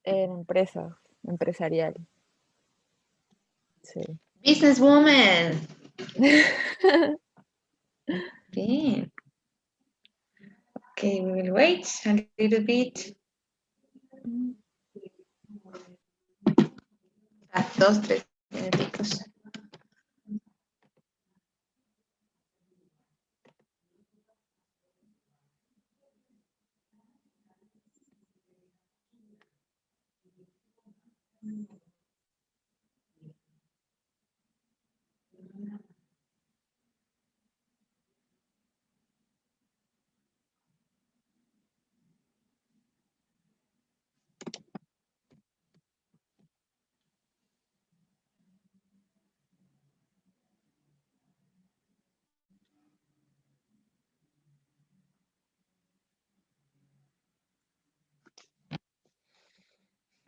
En empresa, empresarial. Sí. Businesswoman. Bien. Okay, we will wait a little bit. 2, 3 minuticos.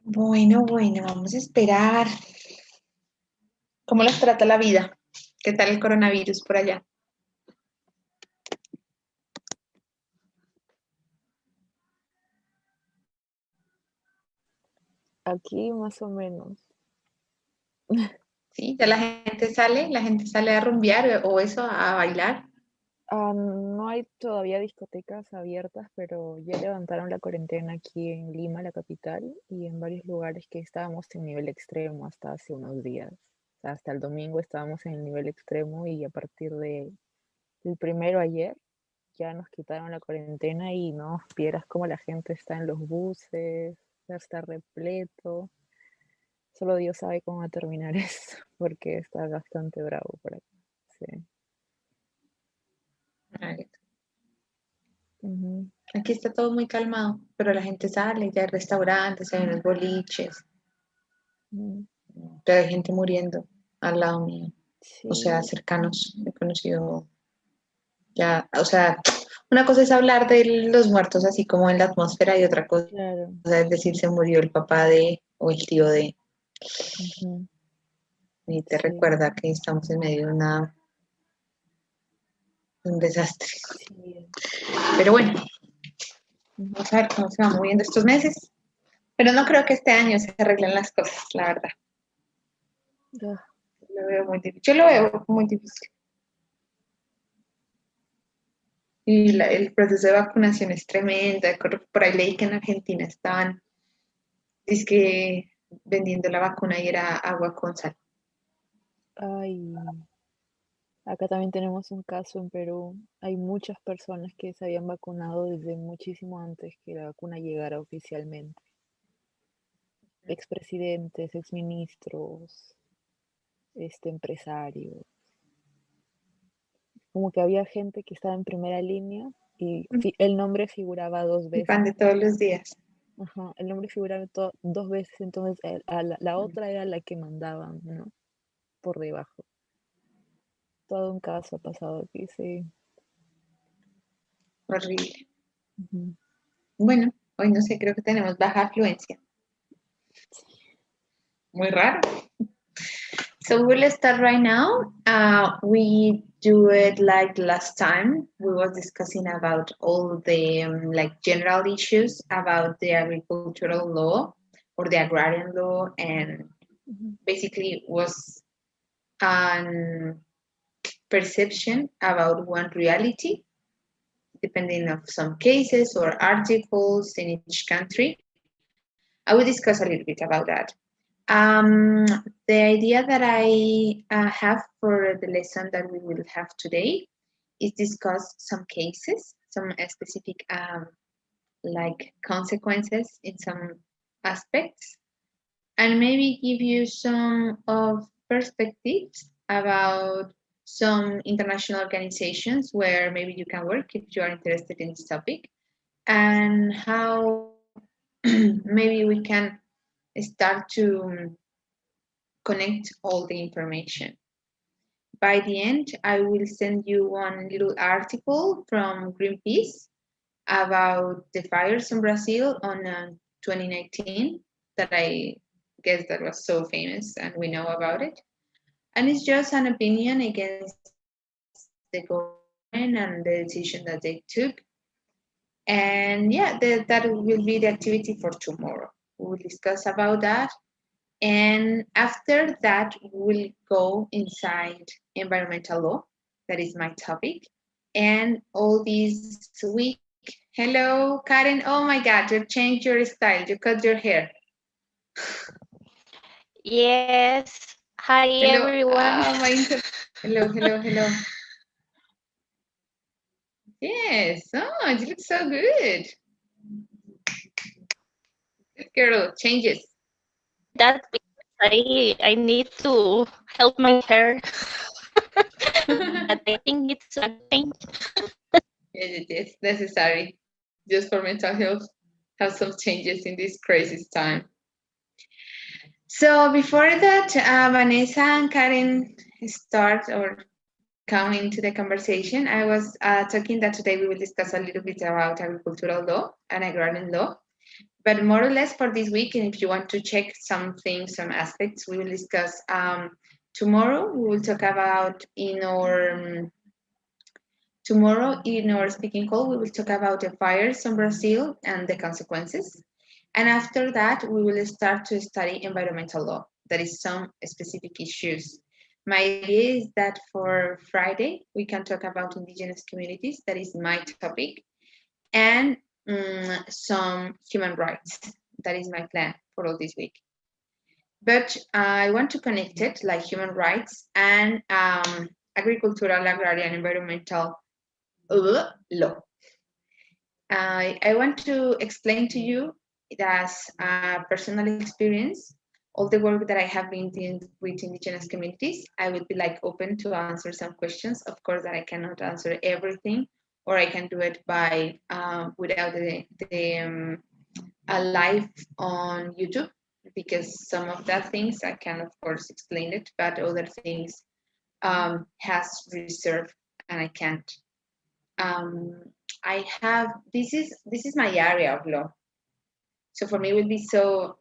Bueno, vamos a esperar. ¿Cómo los trata la vida? ¿Qué tal el coronavirus por allá? Aquí más o menos. ¿Sí? ¿Ya la gente sale a rumbear o eso, a bailar? No hay todavía discotecas abiertas, pero ya levantaron la cuarentena aquí en Lima, la capital, y en varios lugares que estábamos en nivel extremo hasta hace unos días. O sea, hasta el domingo estábamos en el nivel extremo y a partir del primero ayer ya nos quitaron la cuarentena y no, vieras cómo la gente está en los buses, ya está repleto. Solo Dios sabe cómo va a terminar esto, porque está bastante bravo por acá. Sí. Ay, Ujú. aquí está todo muy calmado, pero la gente sale, ya hay restaurantes, hay unos boliches, Mm, pero hay gente muriendo al lado mío, o sea, sí, cercanos, he conocido ya, o sea, una cosa es hablar de los muertos así como en la atmósfera y otra cosa claro. es decir, se murió el papá de o el tío de, Ujú. y te Sí, recuerda que estamos en medio de un desastre. sí. Pero bueno, Ujú. vamos a ver cómo se van moviendo estos meses. Pero no creo que este año se arreglen las cosas, la verdad. Ah, Lo veo muy difícil. Yo lo veo muy difícil. Y el proceso de vacunación es tremendo. Por ahí leí que en Argentina estaban dizque vendiendo la vacuna y era agua con sal. ay, acá también tenemos un caso en Perú. Hay muchas personas que se habían vacunado desde muchísimo antes que la vacuna llegara oficialmente. Expresidentes, exministros, empresarios. Como que había gente que estaba en primera línea y el nombre figuraba dos El pan veces. de todos los días. Ajá, el nombre figuraba dos veces, entonces la otra era la que mandaban, ¿no? Por debajo. Todo un caso ha pasado aquí, sí. Horrible. Ujú. Bueno, hoy no sé, creo que tenemos baja afluencia. Muy raro. So we'll start right now. We do it like last time. We was discussing about all the like general issues about the agricultural law or the agrarian law, and Ujú. basically was an perception about one reality, depending of some cases or articles in each country. I will discuss a little bit about that. Um, the idea that I have for the lesson that we will have today is discuss some cases, some specific like consequences in some aspects, and maybe give you some of perspectives about some international organizations where maybe you can work if you are interested in this topic, and how maybe we can start to connect all the information. By the end, I will send you one little article from Greenpeace about the fires in Brazil on 2019 that I guess that was so famous and we know about it. And it's just an opinion against the government and the decision that they took. And yeah, that will be the activity for tomorrow. We will discuss about that. And after that, we'll go inside environmental law. That is my topic. And all this week, hello, Karen. Oh my God, you changed your style. You cut your hair. Yes. Hi, Hello. everyone. Hello, hello, hello. Yes. Oh, you look so good. Good girl. Changes. That's because I need to help my hair, but I think it's a good thing. Yes, it is necessary just for mental health. Have some changes in this crazy time. So before that, Vanessa and Karen start or come into the conversation, I was talking that today we will discuss a little bit about agricultural law and agrarian law. But more or less for this week, and if you want to check some things, some aspects, we will discuss tomorrow. We will talk about tomorrow in our speaking call, we will talk about the fires in Brazil and the consequences. And after that, we will start to study environmental law. That is some specific issues. My idea is that for Friday, we can talk about indigenous communities. That is my topic. And some human rights. That is my plan for all this week. But I want to connect it like human rights and agricultural, agrarian, environmental law. I want to explain to you as a personal experience all the work that I have been doing with indigenous communities. I would be like open to answer some questions. Of course, that I cannot answer everything, or I can do it by without a live on YouTube, because some of that things I can of course explain it, but other things has reserve and I can't. Um, I have this is my area of law. So for me, it would be so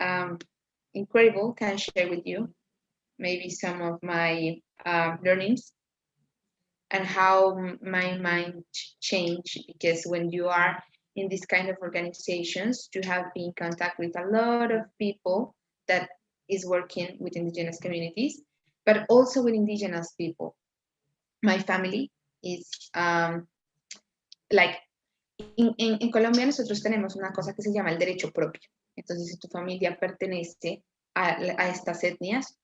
incredible. Can share with you maybe some of my learnings and how my mind changed, because when you are in this kind of organizations, you have been in contact with a lot of people that is working with indigenous communities, but also with indigenous people. My family is like en Colombia nosotros tenemos una cosa que se llama el derecho propio. Entonces, si tu familia pertenece a estas etnias,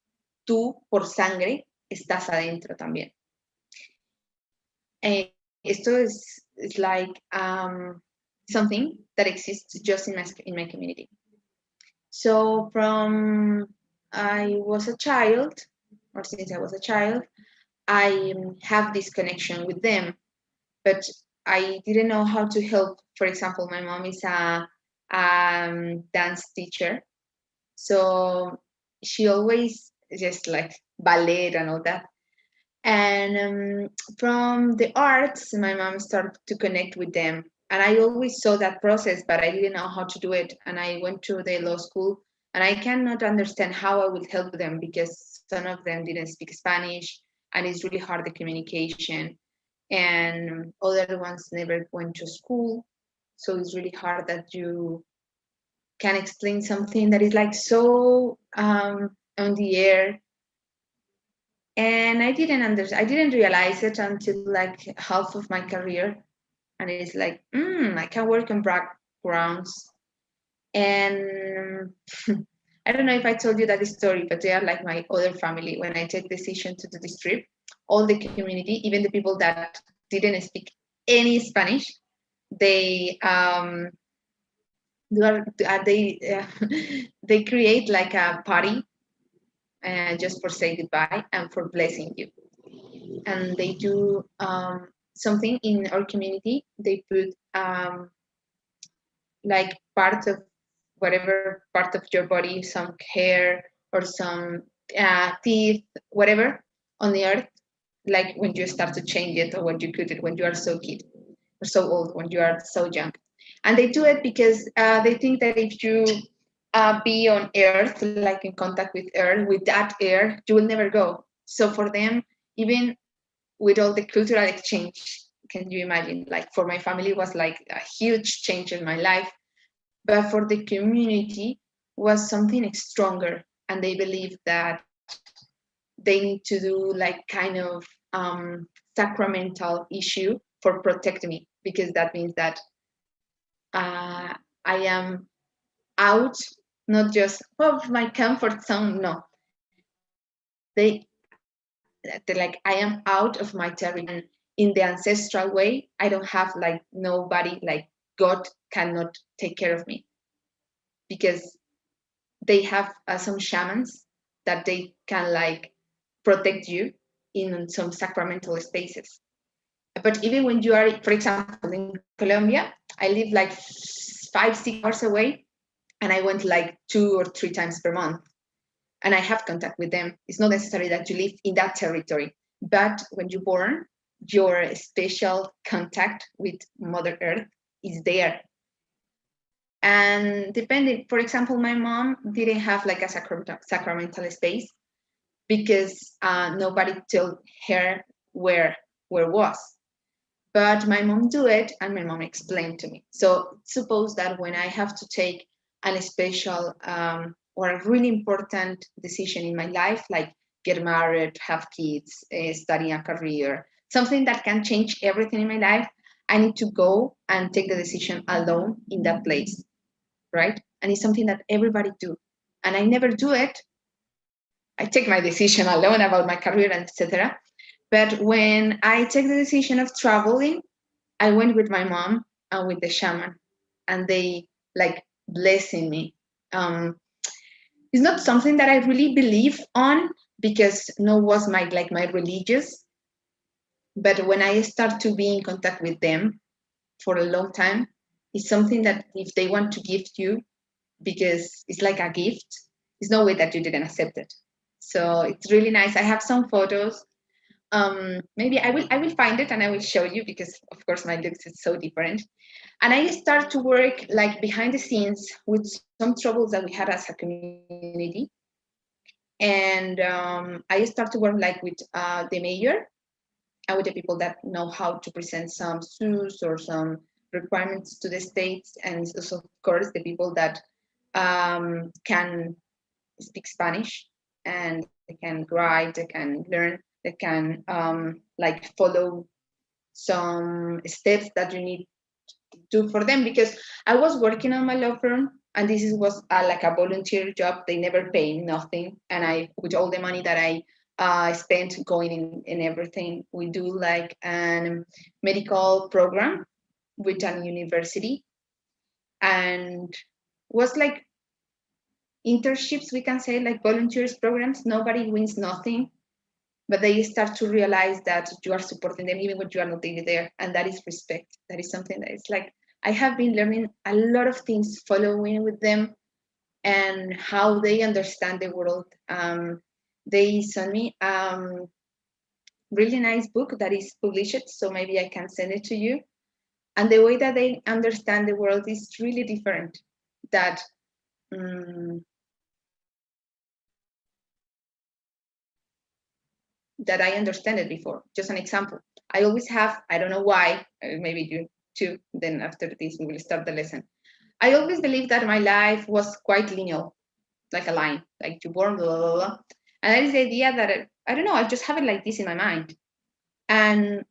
tú por sangre estás adentro también. Esto is like something that exists just in my community. So from I was a child, or since I was a child, I have this connection with them, but I didn't know how to help. For example, my mom is a dance teacher, so she always just like ballet and all that. And from the arts, my mom started to connect with them. And I always saw that process, but I didn't know how to do it. And I went to the law school, and I cannot understand how I would help them because some of them didn't speak Spanish, and it's really hard the communication. And other ones never went to school, so it's really hard that you can explain something that is like so on the air. And I didn't realize it until like half of my career, and it's like I can work on backgrounds. And I don't know if I told you that story, but they are like my other family. When I take decision to do this trip, all the community, even the people that didn't speak any Spanish, they they they create like a party just for say goodbye and for blessing you. And they do something in our community. They put like part of whatever part of your body, some hair or some teeth, whatever, on the earth, like when you start to change it or when you cut it, when you are so kid or so old, when you are so young. And they do it because they think that if you be on earth, like in contact with earth, with that air, you will never go. So for them, even with all the cultural exchange, can you imagine? Like for my family, it was like a huge change in my life. But for the community, was something stronger, and they believed that they need to do like kind of sacramental issue for protect me, because that means that I am out, not just of my comfort zone. No, they like I am out of my territory. In the ancestral way, I don't have like nobody, like God cannot take care of me, because they have some shamans that they can like protect you in some sacramental spaces. But even when you are, for example, in Colombia, I live like 5-6 hours away, and I went like 2 or 3 times per month, and I have contact with them. It's not necessary that you live in that territory, but when you're born, your special contact with Mother Earth is there. And depending, for example, my mom didn't have like a sacramental space, because nobody told her where was. But my mom do it, and my mom explained to me. So suppose that when I have to take a special or a really important decision in my life, like get married, have kids, study a career, something that can change everything in my life, I need to go and take the decision alone in that place, right? And it's something that everybody do. And I never do it. I take my decision alone about my career, etc. But when I take the decision of traveling, I went with my mom and with the shaman, and they like blessing me. It's not something that I really believe on, because no was my religious. But when I start to be in contact with them for a long time, it's something that if they want to give you, because it's like a gift, there's no way that you didn't accept it. So it's really nice. I have some photos. Maybe I will find it and I will show you, because of course my looks is so different. And I start to work like behind the scenes with some troubles that we had as a community. And I start to work like with the mayor and with the people that know how to present some suits or some requirements to the states, and also of course the people that can speak Spanish, and they can write, they can learn, they can like follow some steps that you need to do for them. Because I was working on my law firm, and this was like a volunteer job. They never pay nothing, and I, with all the money that I spent going in everything, we do like a medical program with a university, and was like internships, we can say, like volunteers programs. Nobody wins nothing, but they start to realize that you are supporting them even when you are not really there, and that is respect. That is something that is like I have been learning a lot of things following with them, and how they understand the world. They sent me really nice book that is published, so maybe I can send it to you. And the way that they understand the world is really different. That that I understand it before. Just an example. I always have, I don't know why, maybe you too, then after this we will start the lesson. I always believed that my life was quite linear, like a line, like you born, blah, blah, blah. And that is the idea that, I don't know, I just have it like this in my mind. And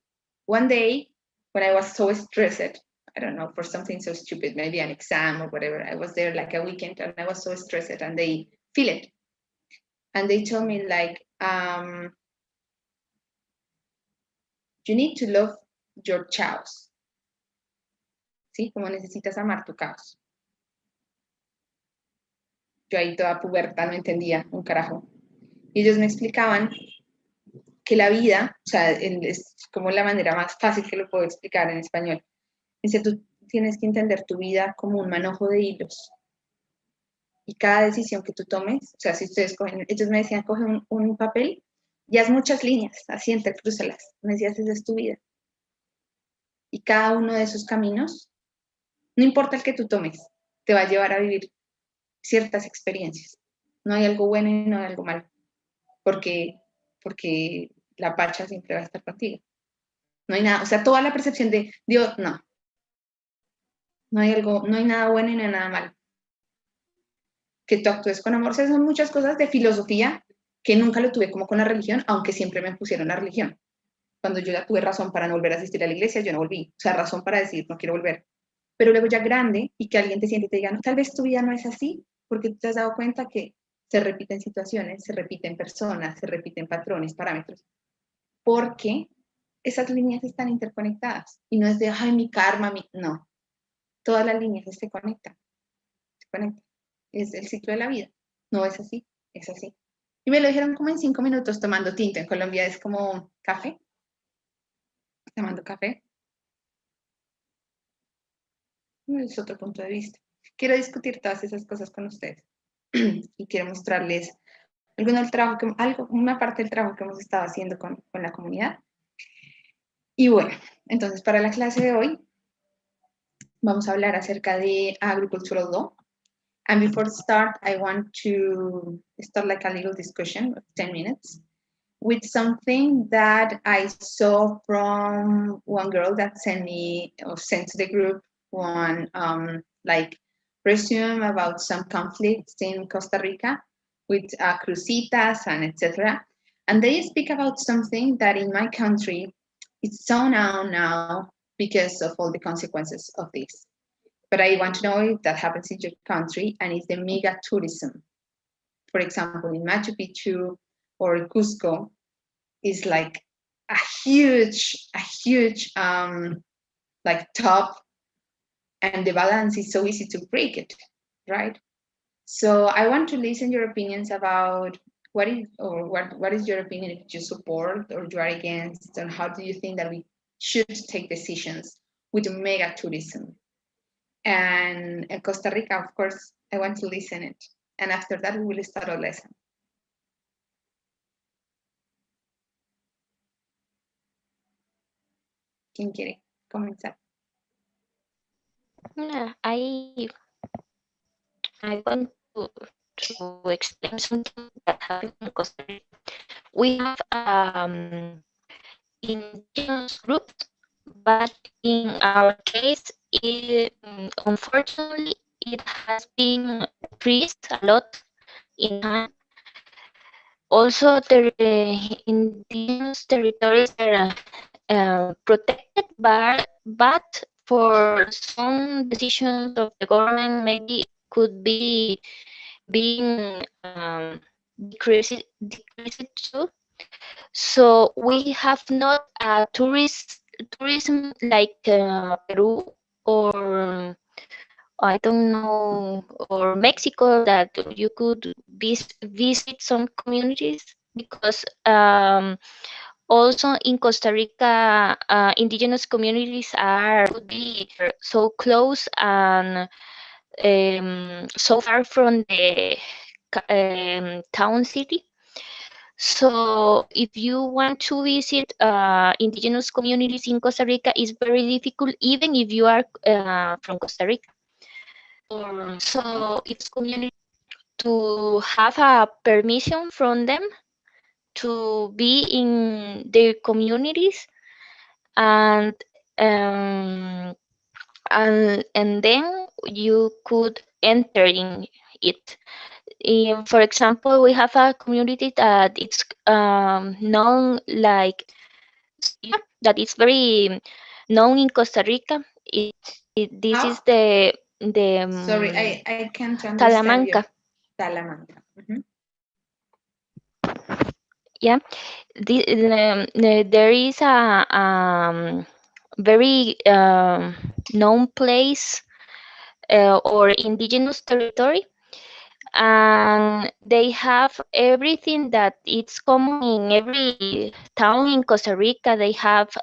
one day, when I was so stressed, I don't know, for something so stupid, maybe an exam or whatever, I was there like a weekend and I was so stressed, and they feel it. And they told me like, you need to love your chaos. ¿Sí? Como necesitas amar tu caos. Yo ahí toda puberta no entendía un carajo. Y ellos me explicaban que la vida, o sea, es como la manera más fácil que lo puedo explicar en español. Dice, tú tienes que entender tu vida como un manojo de hilos. Y cada decisión que tú tomes, o sea, si ustedes cogen, ellos me decían, coge un papel y haz muchas líneas, así entrecrúzalas. Me decías, esa es tu vida. Y cada uno de esos caminos, no importa el que tú tomes, te va a llevar a vivir ciertas experiencias. No hay algo bueno y no hay algo malo, porque la pacha siempre va a estar contigo. No hay nada, o sea, toda la percepción de Dios, no hay algo, no hay nada bueno y no hay nada malo. que tú actúes con amor. O sea, son muchas cosas de filosofía que nunca lo tuve como con la religión, aunque siempre me pusieron la religión. Cuando yo ya tuve razón para no volver a asistir a la iglesia, yo no volví. O sea, razón para decir, no quiero volver. Pero luego ya grande y que alguien te siente y te diga, no, tal vez tu vida no es así, porque tú te has dado cuenta que se repiten situaciones, se repiten personas, se repiten patrones, parámetros, porque esas líneas están interconectadas. Y no es de, ay, mi karma, no. Todas las líneas se conectan. Se conectan. Es el ciclo de la vida. No es así, es así. Y me lo dijeron como en 5 minutos tomando tinto. En Colombia es como café. Tomando café. Es otro punto de vista. Quiero discutir todas esas cosas con ustedes. Y quiero mostrarles una parte del trabajo que hemos estado haciendo con la comunidad. Y bueno, entonces para la clase de hoy vamos a hablar acerca de agricultural law. And before start, I want to start like a little discussion of 10 minutes with something that I saw from one girl that sent to the group one like resume about some conflicts in Costa Rica with crucitas and etc. And they speak about something that in my country it's so known now because of all the consequences of this. But I want to know if that happens in your country, and it's the mega tourism. For example, in Machu Picchu or Cusco, is like a huge like top, and the balance is so easy to break it, right? So I want to listen your opinions about what is your opinion, if you support or you are against, and how do you think that we should take decisions with mega tourism? And in Costa Rica, of course, I want to listen it. And after that, we will start our lesson. ¿Quién quiere comenzar? Yeah, I want to explain something that happened in Costa Rica. We have indigenous groups, but in our case, unfortunately, it has been decreased a lot in time. Also, the indigenous territories are protected, but for some decisions of the government, maybe could be being decreased too. So we have not tourism like Peru or I don't know, or Mexico, that you could visit some communities, because also in Costa Rica, indigenous communities could be so close and so far from the town city. So if you want to visit indigenous communities in Costa Rica, it's very difficult, even if you are from Costa Rica. So it's community to have a permission from them to be in their communities, and and then you could enter in it. For example, we have a community that it's known like that is very known in Costa Rica. This How? is the Sorry, I can't understand Talamanca. you. Talamanca. Yeah, there is a very known place or indigenous territory, and they have everything that it's common in every town in Costa Rica. They have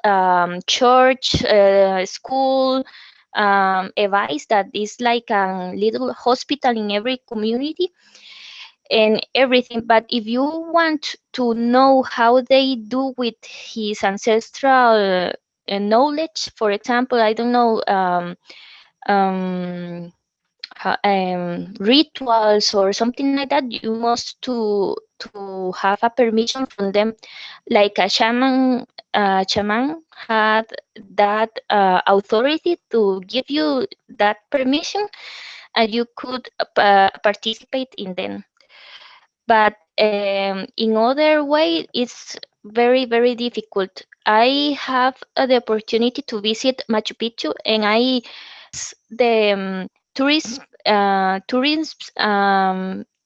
church, school, a vice that is like a little hospital in every community, and everything. But if you want to know how they do with his ancestral knowledge, for example, I don't know, rituals or something like that, you must to have a permission from them, like a shaman had that authority to give you that permission. and you could participate in them. But in other way, it's very, very difficult. I have the opportunity to visit Machu Picchu, and I the tourism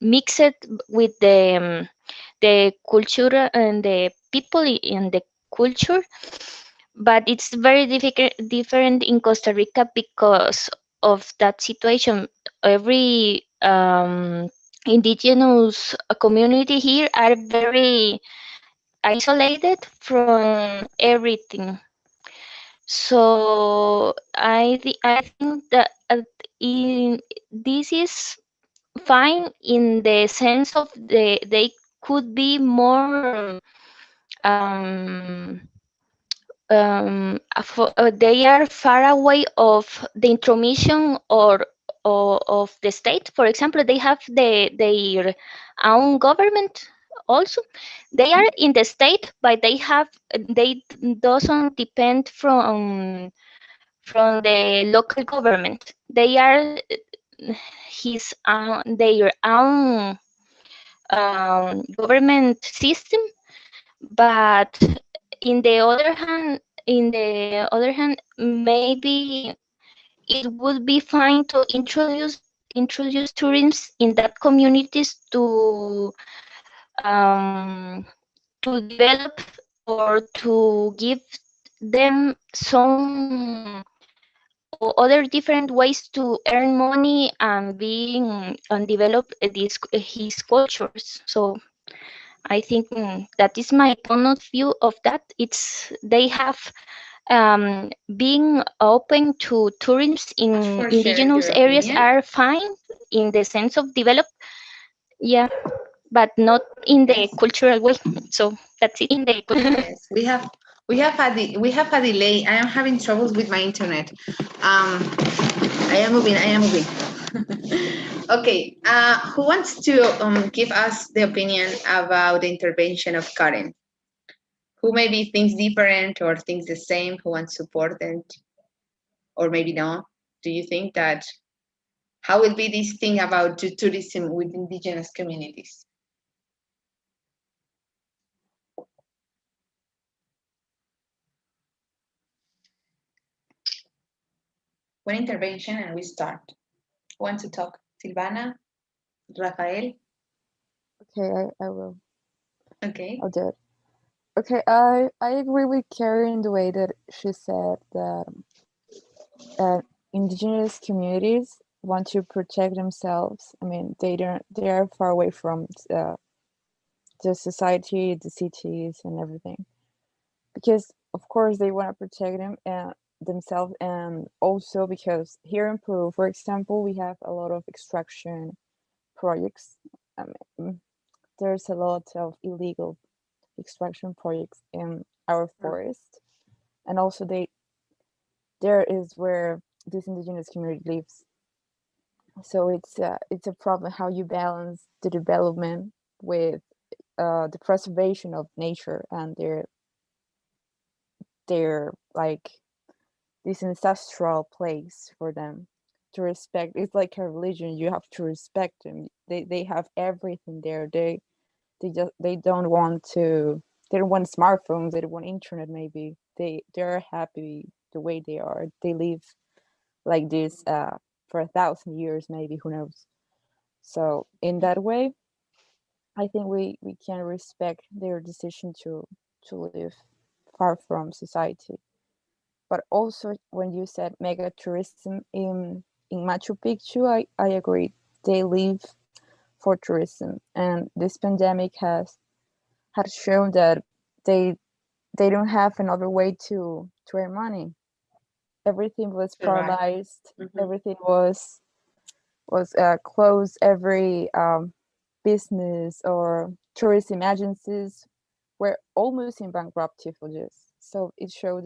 mixed with the culture and the people in the culture, but it's very different in Costa Rica because of that situation. Every indigenous community here are very isolated from everything. So I think that this is fine in the sense of they could be more um, they are far away of the intromission or of the state. For example, they have their own government also. They are in the state, but they doesn't depend from the local government. They are their own government system. But in the other hand, maybe it would be fine to introduce tourism in that communities um, to develop or to give them some other different ways to earn money and being and develop his cultures. So I think that is my point of view of that. It's they have being open to tourism Much in for sharing indigenous your areas opinion. are fine in the sense of develop, yeah, but not in the Yes. cultural way. So that's it in the Yes, we have a delay. I am having troubles with my internet. I am moving. I am moving. Okay. Who wants to give us the opinion about the intervention of Karen? Who maybe thinks different or thinks the same? Who wants support and or maybe not? Do you think that how will be this thing about tourism with indigenous communities? One intervention and we start. Who wants to talk? Silvana? Rafael? Okay, I will. Okay. I'll do it. Okay, I agree with Karen in the way that she said that indigenous communities want to protect themselves. I mean, they are far away from the society, the cities, and everything. Because of course they want to protect them and themselves, and also because here in Peru, for example, we have a lot of extraction projects. I mean, there's a lot of illegal extraction projects in our forest, and also there is where this indigenous community lives. So it's a problem how you balance the development with the preservation of nature and their like this ancestral place for them to respect. It's like a religion. You have to respect them. They have everything there. They don't want to. They don't want smartphones. They don't want internet. Maybe they're happy the way they are. They live like this for 1,000 years. Maybe who knows. So in that way, I think we can respect their decision to live far from society. But also when you said mega tourism in Machu Picchu, I agree. They live for tourism, and this pandemic has shown that they they don't have another way to earn money. Everything was Survive. paralyzed. Mhm. Everything was closed. Every business or tourism agencies were almost in bankruptcy for this. So it shows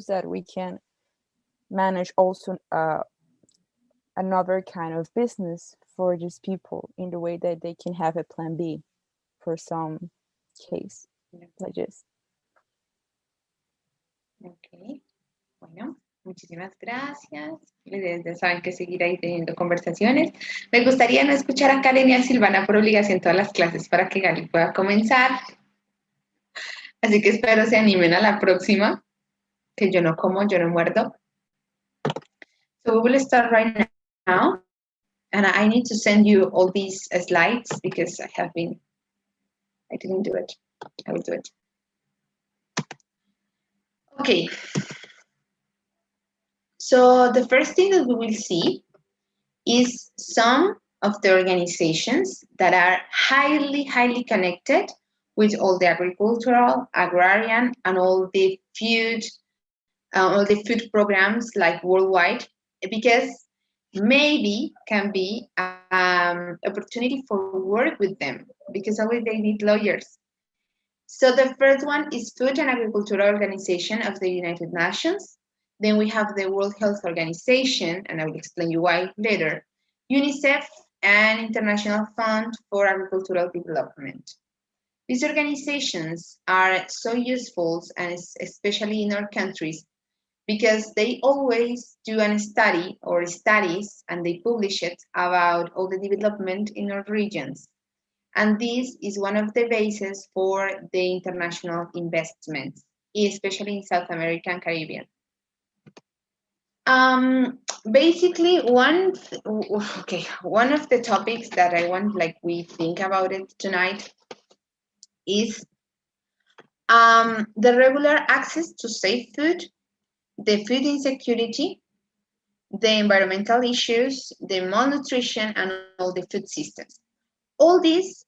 that we can manage also another kind of business for these people in the way that they can have a plan B for some case Yeah. like this. Okay. Bueno. Muchísimas gracias. Ya saben que seguir ahí teniendo conversaciones. Me gustaría no escuchar a Karen y a Silvana por obligación todas las clases para que Gali pueda comenzar. Así que espero se animen a la próxima, que yo no como, yo no muerdo. So we will start right now. And I need to send you all these slides because I didn't do it. I will do it. Okay. So the first thing that we will see is some of the organizations that are highly connected with all the agricultural, agrarian, and all the food programs like worldwide, because maybe can be opportunity for work with them, because always they need lawyers. So the first one is Food and Agricultural Organization of the United Nations. Then we have the World Health Organization, and I will explain you why later. UNICEF and International Fund for Agricultural Development. These organizations are so useful, and especially in our countries, because they always do a study or studies, and they publish it about all the development in our regions. And this is one of the bases for the international investments, especially in South America and Caribbean. Basically, one of the topics that I want, like we think about it tonight, is the regular access to safe food, the food insecurity, the environmental issues, the malnutrition, and all the food systems. All these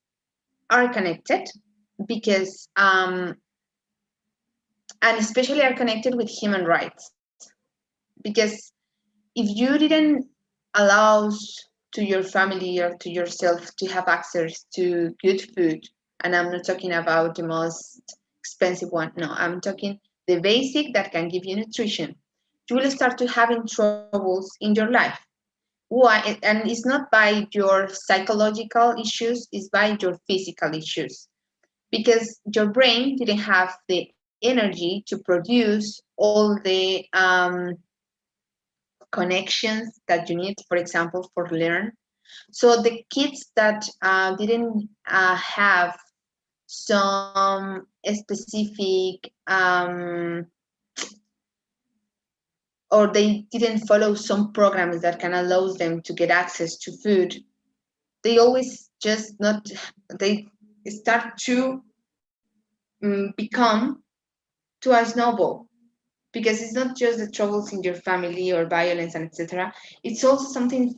are connected because, and especially are connected with human rights. Because if you didn't allow to your family or to yourself to have access to good food, and I'm not talking about the most expensive one, no, I'm talking the basic that can give you nutrition, you will start to having troubles in your life. Why? And it's not by your psychological issues, it's by your physical issues. Because your brain didn't have the energy to produce all the connections that you need, for example, for learn. So the kids that didn't have some specific or they didn't follow some programs that can allow them to get access to food, they always just not, they start to become to a snowball, because it's not just the troubles in your family or violence and etc. It's also something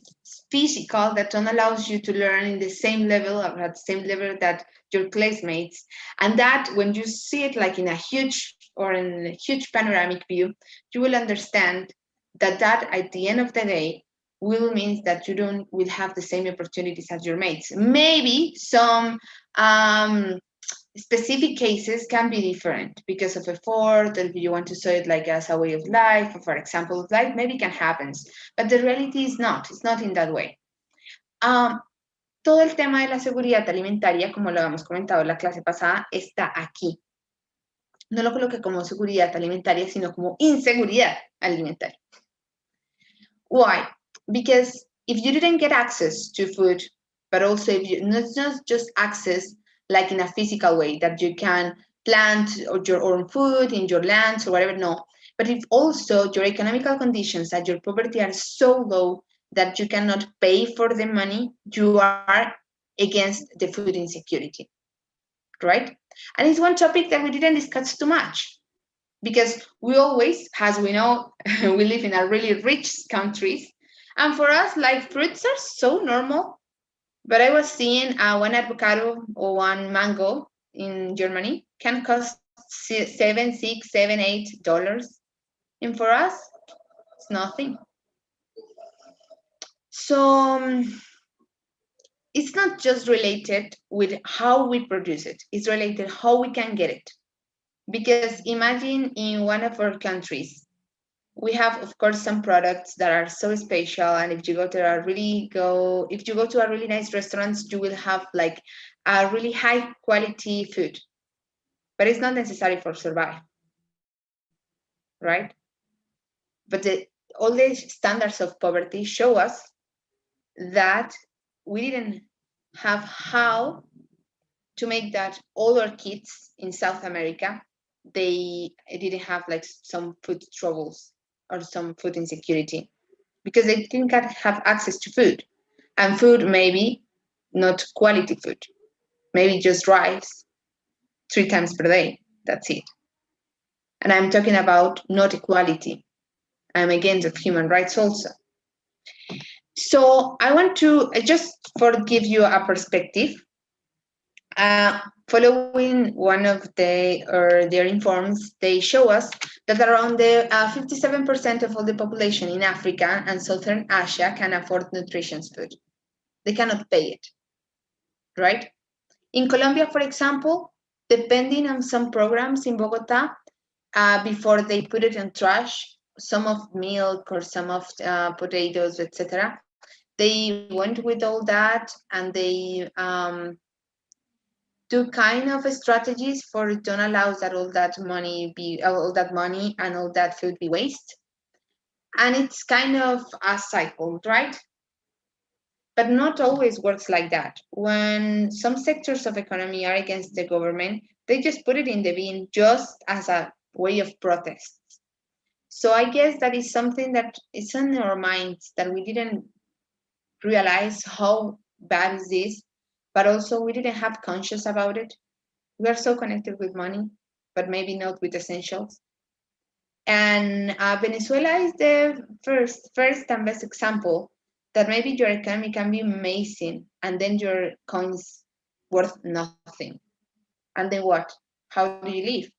physical that don't allows you to learn in the same level or at the same level that your classmates. And that when you see it like in a huge or in a huge panoramic view, you will understand that at the end of the day will mean that you don't will have the same opportunities as your mates. Maybe some specific cases can be different because of effort, or if you want to say it like as a way of life, or for example, life maybe can happen, but the reality is not, it's not in that way. Todo el tema de la seguridad alimentaria, como lo habíamos comentado en la clase pasada, está aquí. No lo coloqué como seguridad alimentaria, sino como inseguridad alimentaria. Why? Because if you didn't get access to food, but also if you not just access like in a physical way that you can plant your own food in your lands or whatever, no. But if also your economical conditions and your poverty are so low that you cannot pay for the money, you are against the food insecurity, right? And it's one topic that we didn't discuss too much because we always, as we know, we live in a really rich countries. And for us, like fruits are so normal. But I was seeing one avocado or one mango in Germany can cost $7, $6, $7, $8. And for us, it's nothing. So it's not just related with how we produce it. It's related how we can get it. Because imagine in one of our countries, we have, of course, some products that are so special. And if you go to a really nice restaurants, you will have like a really high quality food, but it's not necessary for survive, right? but all the standards of poverty show us that we didn't have how to make that all our kids in South America, they didn't have like some food troubles or some food insecurity, because they didn't have access to food. And food, maybe not quality food, maybe just rice 3 times per day. That's it. And I'm talking about not equality. I'm against human rights also. So I want to just give you a perspective. Following one of their informs, they show us that around 57% of all the population in Africa and Southern Asia can afford nutritious food. They cannot pay it, right? In Colombia, for example, depending on some programs in Bogota, before they put it in trash, some of milk or some of potatoes, etc., they went with all that and they do kind of strategies for don't allow that all that money and all that food be waste. And it's kind of a cycle, right? But not always works like that. When some sectors of economy are against the government, they just put it in the bin just as a way of protest. So I guess that is something that is in our minds, that we didn't realize how bad is this, but also we didn't have conscious about it. We are so connected with money, but maybe not with essentials. And Venezuela is the first and best example that maybe your economy can be amazing and then your coins worth nothing. And then what? How do you live?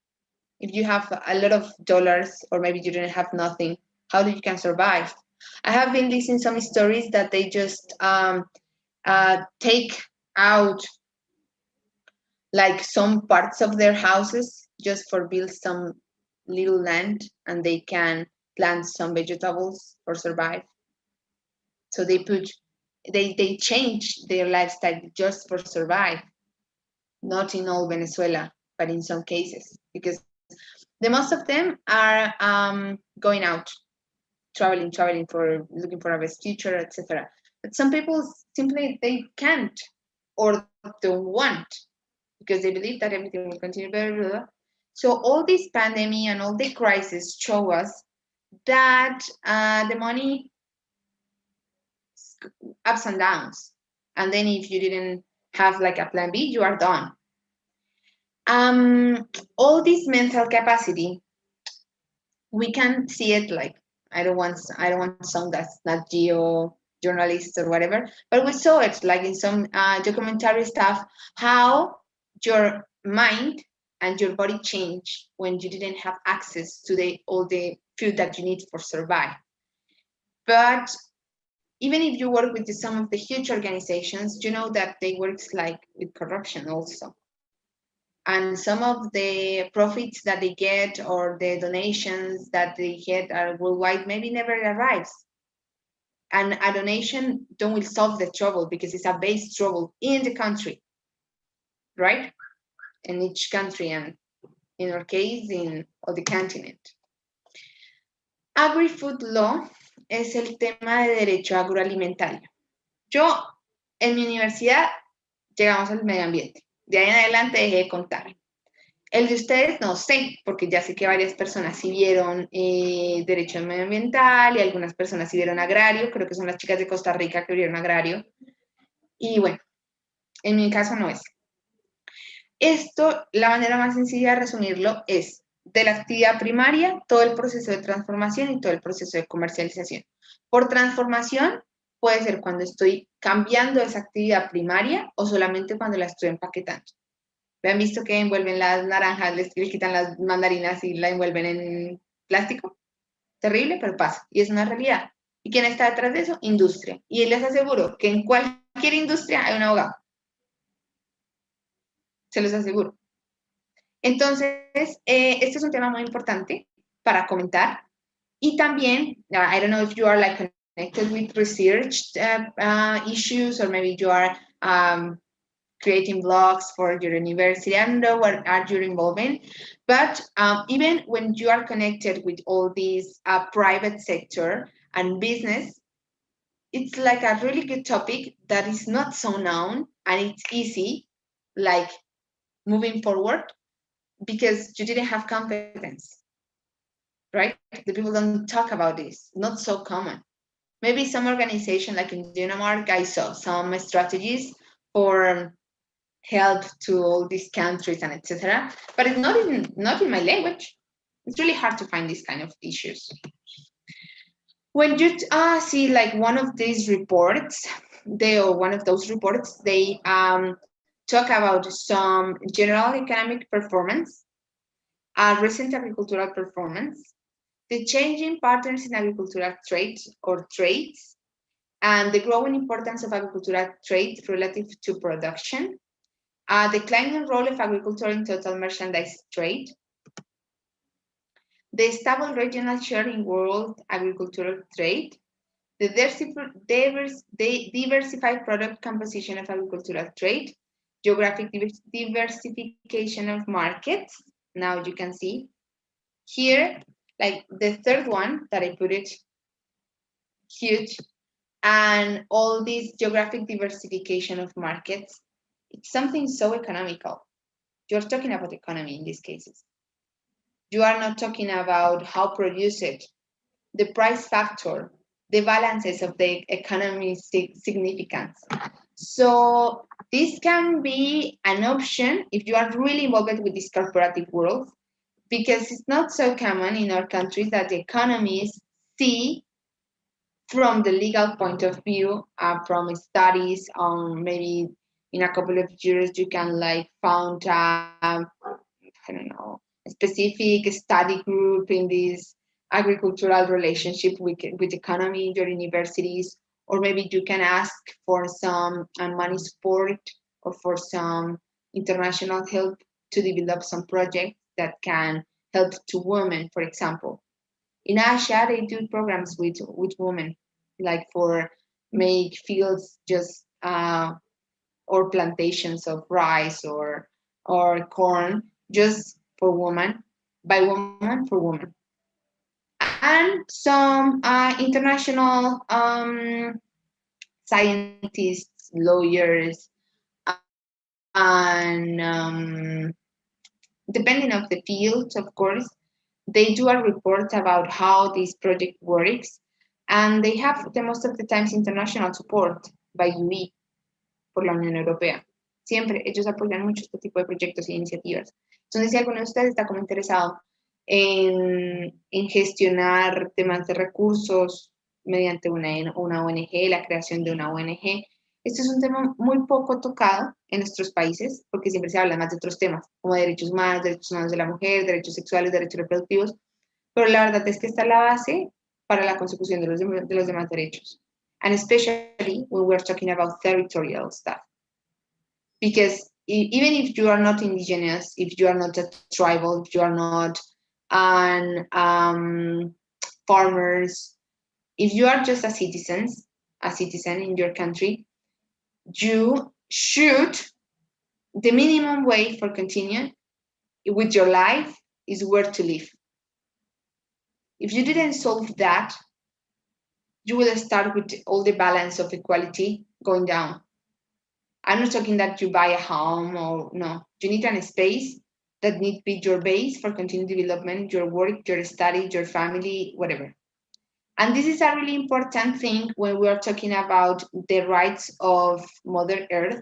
If you have a lot of dollars, or maybe you didn't have nothing, how do you can survive? I have been listening some stories that they just take out like some parts of their houses just for build some little land, and they can plant some vegetables or survive. So they change their lifestyle just for survive. Not in all Venezuela, but in some cases, because the most of them are going out, traveling for looking for a best future, etc. But some people simply they can't or don't want, because they believe that everything will continue better. So all this pandemic and all the crisis show us that the money ups and downs, and then if you didn't have like a plan B, you are done. All this mental capacity, we can see it like I don't want to sound that's not geo journalist or whatever, but we saw it like in some documentary stuff, how your mind and your body change when you didn't have access to all the food that you need for survive. But even if you work with some of the huge organizations, you know that they work like with corruption also. And some of the profits that they get or the donations that they get are worldwide maybe never arrives. And a donation don't will solve the trouble because it's a base trouble in the country, right? In each country, and in our case, in all the continent. Agri-food law es el tema de derecho agroalimentario. Yo, en mi universidad, llegamos al medio ambiente. De ahí en adelante dejé de contar. El de ustedes no sé, porque ya sé que varias personas sí vieron derecho medioambiental y algunas personas sí vieron agrario, creo que son las chicas de Costa Rica que vieron agrario. Y bueno, en mi caso no es. Esto, la manera más sencilla de resumirlo es de la actividad primaria, todo el proceso de transformación y todo el proceso de comercialización. Por transformación puede ser cuando estoy cambiando esa actividad primaria o solamente cuando la estoy empaquetando. ¿Han visto que envuelven las naranjas, les quitan las mandarinas y la envuelven en plástico? Terrible, pero pasa. Y es una realidad. ¿Y quién está detrás de eso? Industria. Y les aseguro que en cualquier industria hay un abogado. Se los aseguro. Entonces, este es un tema muy importante para comentar. Y también, I don't know if you are like connected with research issues, or maybe you are creating blogs for your university. I don't know what are your involvement, but even when you are connected with all these private sector and business, it's like a really good topic that is not so known, and it's easy, like moving forward, because you didn't have competence, right? The people don't talk about this, not so common. Maybe some organization like in Denmark, I saw some strategies for help to all these countries and etc. But it's not in my language. It's really hard to find these kind of issues. When you see like one of these reports, one of those reports, they talk about some general economic performance, recent agricultural performance, the changing patterns in agricultural trades or trades, and the growing importance of agricultural trade relative to production, declining role of agriculture in total merchandise trade, the stable regional share in world agricultural trade, the diversified product composition of agricultural trade, geographic diversification of markets. Now you can see here, like the third one that I put it huge, and all this geographic diversification of markets. It's something so economical. You're talking about economy in these cases. You are not talking about how produce it, the price factor, the balances of the economy significance. So this can be an option if you are really involved with this corporative world, because it's not so common in our countries that the economies see from the legal point of view, from studies on maybe in a couple of years you can like found I don't know, a specific study group in this agricultural relationship with economy in your universities, or maybe you can ask for some money support or for some international help to develop some projects that can help to women, for example. In Asia, they do programs with women, like for make fields just or plantations of rice or corn just for women, by woman for woman, and some international scientists, lawyers, and depending on the field, of course, they do a report about how this project works, and they have the most of the times international support by UE, por la Unión Europea. Siempre ellos apoyan mucho este tipo de proyectos e iniciativas. Entonces, si alguno de ustedes está como interesado en gestionar temas de recursos mediante una ONG, la creación de una ONG, este es un tema muy poco tocado en nuestros países, porque siempre se habla más de otros temas, como derechos humanos de la mujer, derechos sexuales, derechos reproductivos, pero la verdad es que está la base para la consecución de los demás derechos. And especially when we're talking about territorial stuff. Because even if you are not indigenous, if you are not a tribal, if you are not farmers, if you are just a citizen in your country, you should, the minimum way for continuing with your life is where to live. If you didn't solve that, you will start with all the balance of equality going down. I'm not talking that you buy a home or no. You need a space that needs to be your base for continued development, your work, your study, your family, whatever. And this is a really important thing when we are talking about the rights of Mother Earth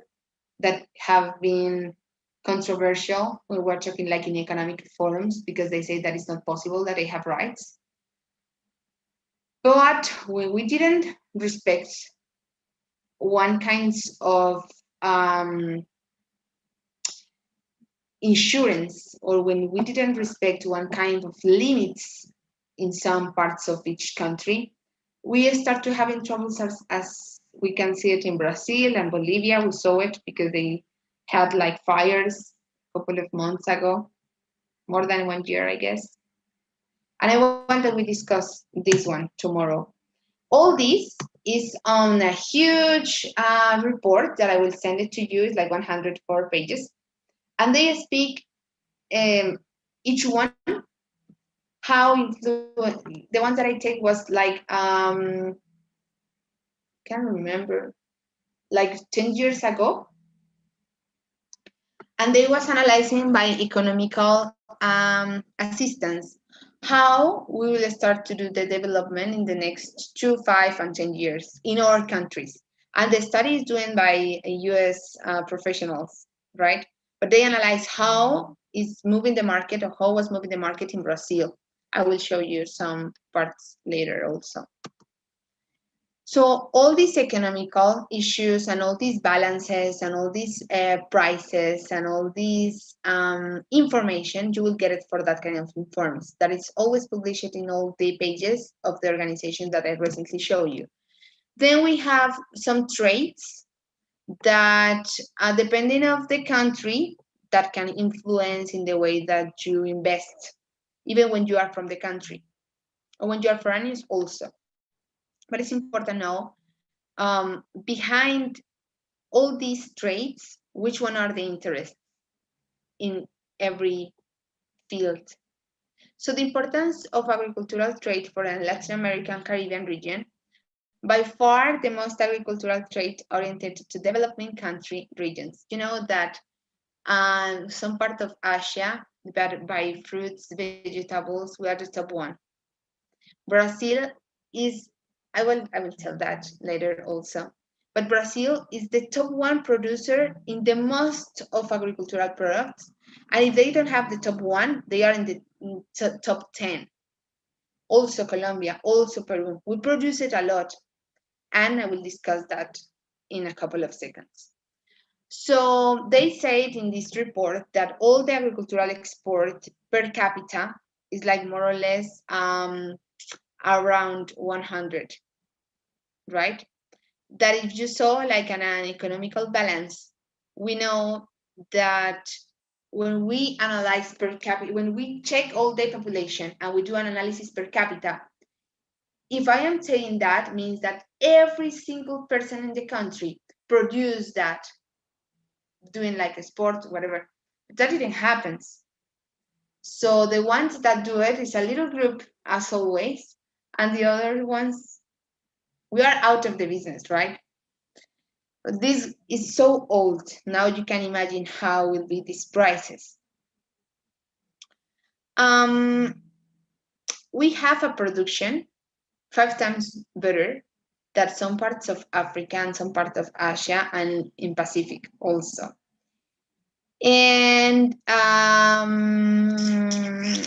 that have been controversial when we're talking like in economic forums, because they say that it's not possible that they have rights. But when we didn't respect one kinds of insurance, or when we didn't respect one kind of limits in some parts of each country, we start to having troubles as we can see it in Brazil and Bolivia. We saw it because they had like fires a couple of months ago, more than 1 year, I guess. And I want that we discuss this one tomorrow. All this is on a huge report that I will send it to you. It's like 104 pages. And they speak each one how the ones that I take was like can't remember, like 10 years ago, and they was analyzing by economical assistance how we will start to do the development in the next 2, 5, and 10 years in our countries. And the study is done by US professionals, right? But they analyze how is moving the market, or how was moving the market in Brazil. I will show you some parts later also. So all these economical issues and all these balances and all these prices and all these information, you will get it for that kind of forms that is always published in all the pages of the organization that I recently showed you. Then we have some traits that, depending of the country, that can influence in the way that you invest, even when you are from the country, or when you are foreigners also. But it's important to know behind all these traits, which one are the interests in every field. So the importance of agricultural trade for a Latin American Caribbean region, by far the most agricultural trade oriented to developing country regions. You know that some part of Asia, by fruits, vegetables, we are the top one. Brazil is, I will tell that later also. But Brazil is the top one producer in the most of agricultural products. And if they don't have the top one, they are in the top 10. Also Colombia, also Peru. We produce it a lot. And I will discuss that in a couple of seconds. So they said in this report that all the agricultural export per capita is like more or less around 100, right? That if you saw like an economical balance, we know that when we analyze per capita, when we check all the population and we do an analysis per capita, if I am saying that, means that every single person in the country produced that, doing like a sport, whatever. But that didn't happen. So the ones that do it is a little group, as always, and the other ones, we are out of the business, right? But this is so old. Now you can imagine how will be these prices. We have a production 5 times better than some parts of Africa and some part of Asia and in Pacific also. And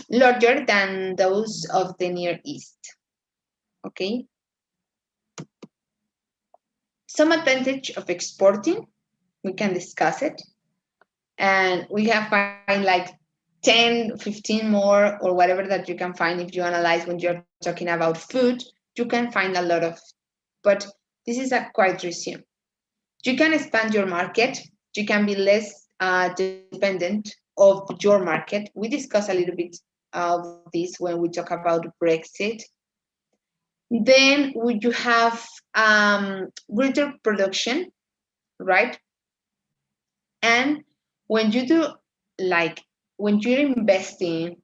larger than those of the Near East. Okay. Some advantage of exporting, we can discuss it. And we can find like 10, 15 more or whatever that you can find if you analyze when you're talking about food, you can find a lot of, but this is a quite resume. You can expand your market, you can be less dependent of your market. We discuss a little bit of this when we talk about Brexit. Then would you have greater production, right? And when you do, like, when you're investing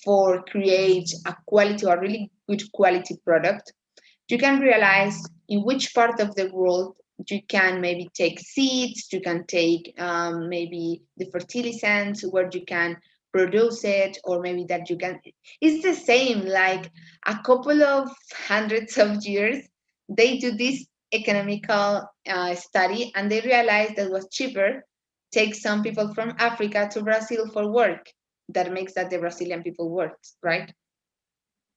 for create a quality or really good quality product, you can realize in which part of the world you can maybe take seeds, you can take maybe the fertilizants where you can produce it, or maybe that you can, it's the same, like a couple of hundreds of years, they do this economical study and they realized that it was cheaper take some people from Africa to Brazil for work. That makes that the Brazilian people work, right?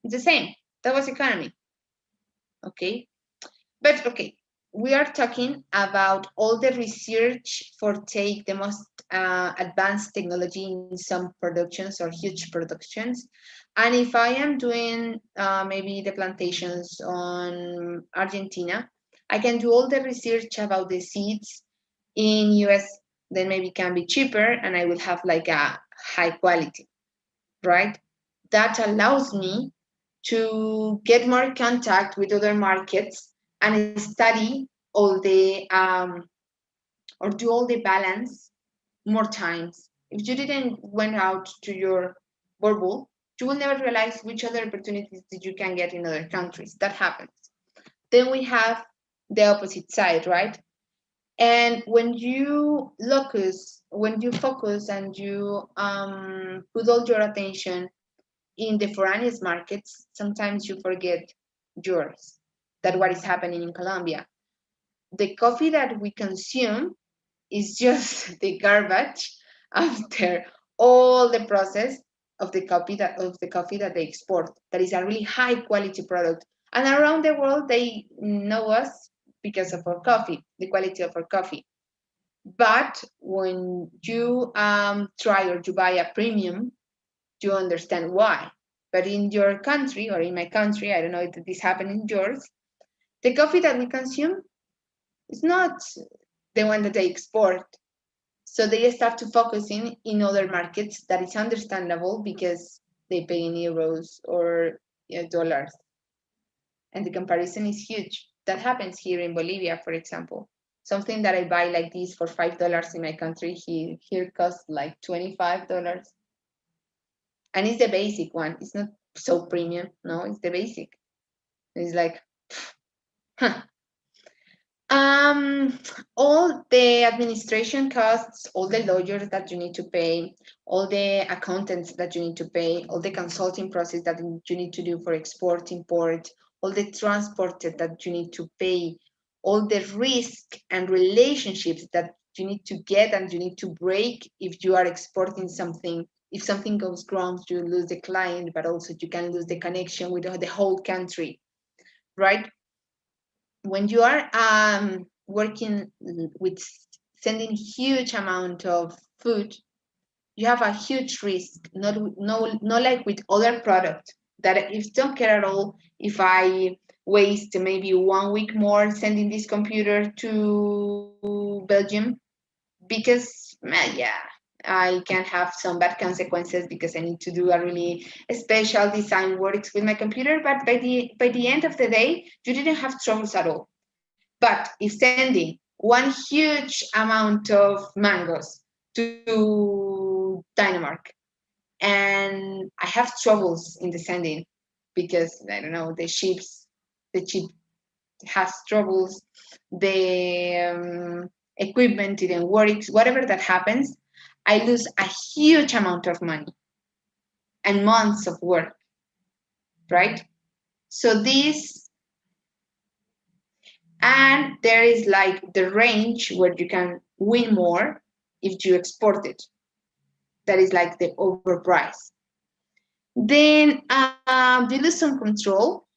It's the same, that was economy. Okay, but okay, we are talking about all the research for take the most advanced technology in some productions or huge productions. And if I am doing maybe the plantations on Argentina, I can do all the research about the seeds in US, then maybe can be cheaper and I will have like a high quality, right? That allows me to get more contact with other markets and study all the or do all the balance more times. If you didn't went out to your bubble, you will never realize which other opportunities that you can get in other countries. That happens. Then we have the opposite side, right? And when you focus and you put all your attention in the foreign markets, sometimes you forget yours. That what is happening in Colombia. The coffee that we consume is just the garbage after all the process of the coffee that they export. That is a really high quality product. And around the world, they know us because of our coffee, the quality of our coffee. But when you try or you buy a premium, you understand why. But in your country or in my country, I don't know if this happened in yours, the coffee that we consume is not the one that they export. So they start to focus in other markets. That is understandable because they pay in euros or dollars. And the comparison is huge. That happens here in Bolivia, for example. Something that I buy like this for $5 in my country, here costs like $25. And it's the basic one. It's not so premium. No, it's the basic. It's like, huh. All the administration costs, all the lawyers that you need to pay, all the accountants that you need to pay, all the consulting process that you need to do for export, import, all the transport that you need to pay, all the risk and relationships that you need to get and you need to break if you are exporting something. If something goes wrong, you lose the client, but also you can lose the connection with the whole country, right? When you are working with sending huge amount of food, you have a huge risk, not like with other product that if don't care at all if I waste maybe 1 week more sending this computer to Belgium because yeah, I can have some bad consequences because I need to do a really special design works with my computer. But by the end of the day, you didn't have troubles at all. But if sending one huge amount of mangoes to Denmark and I have troubles in the sending because I don't know the ship has troubles, the equipment didn't work, whatever that happens, I lose a huge amount of money and months of work, right? So this, and there is like the range where you can win more if you export it. That is like the overprice. Then you lose some control,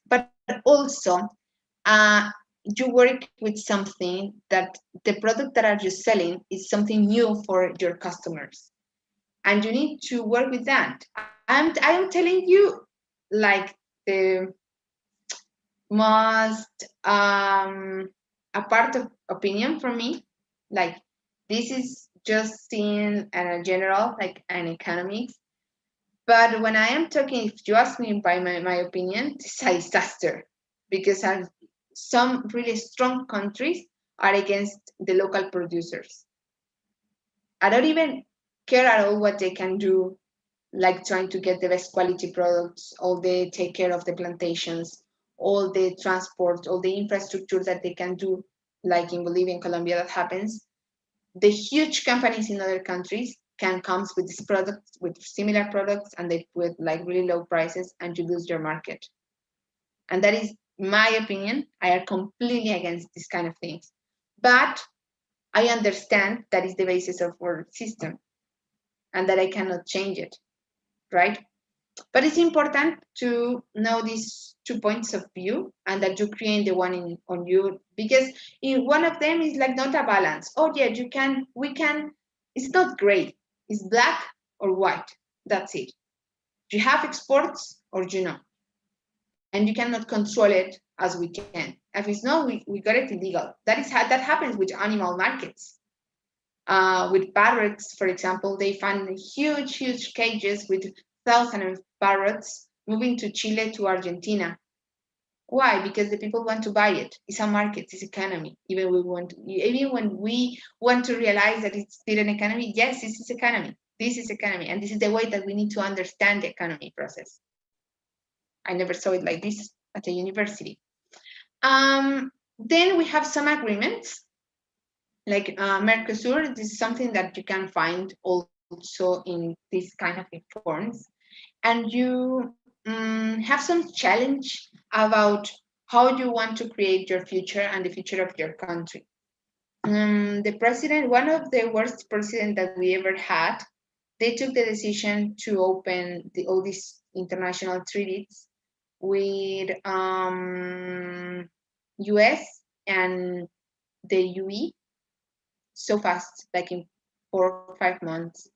but also you work with something that the product that are you selling is something new for your customers, and you need to work with that. I am telling you, like the most a part of opinion from me, like this is just seen in a general, like an economics. But when I am talking, if you ask me by my opinion, it's a disaster because some really strong countries are against the local producers. I don't even care at all what they can do, like trying to get the best quality products, all they take care of the plantations, all the transport, all the infrastructure that they can do, like in Bolivia and Colombia that happens. The huge companies in other countries can come with these products, with similar products, and they put like really low prices and you lose your market. And that is my opinion. I am completely against this kind of things. But I understand that is the basis of our system and that I cannot change it, right? But it's important to know these 2 points of view and that you create the one on you, because in one of them is like not a balance. Oh yeah, we can, it's not gray, it's black or white, that's it. You have exports or you know, and you cannot control it as we can. If it's not, we got it illegal. That is how that happens with animal markets. With parrots, for example, they find huge cages with thousands of parrots moving to Chile, to Argentina. Why? Because the people want to buy it. It's a market, it's economy. Even when we want to realize that it's still an economy, yes, this is economy. This is economy, and this is the way that we need to understand the economy process. I never saw it like this at a university. Then we have some agreements, like Mercosur. This is something that you can find also in this kind of forms, and you have some challenge about how you want to create your future and the future of your country. The president, one of the worst presidents that we ever had, they took the decision to open all these international treaties with US and the UE so fast, like in 4 or 5 months.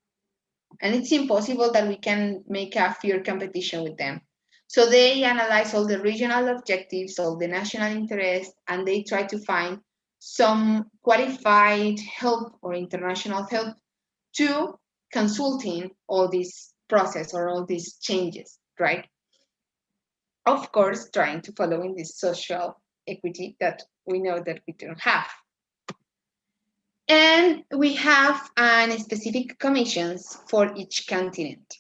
And it's impossible that we can make a fair competition with them. So they analyze all the regional objectives, all the national interests, and they try to find some qualified help or international help to consulting all this process or all these changes, right? Of course, trying to follow in this social equity that we know that we don't have. And we have specific commissions for each continent.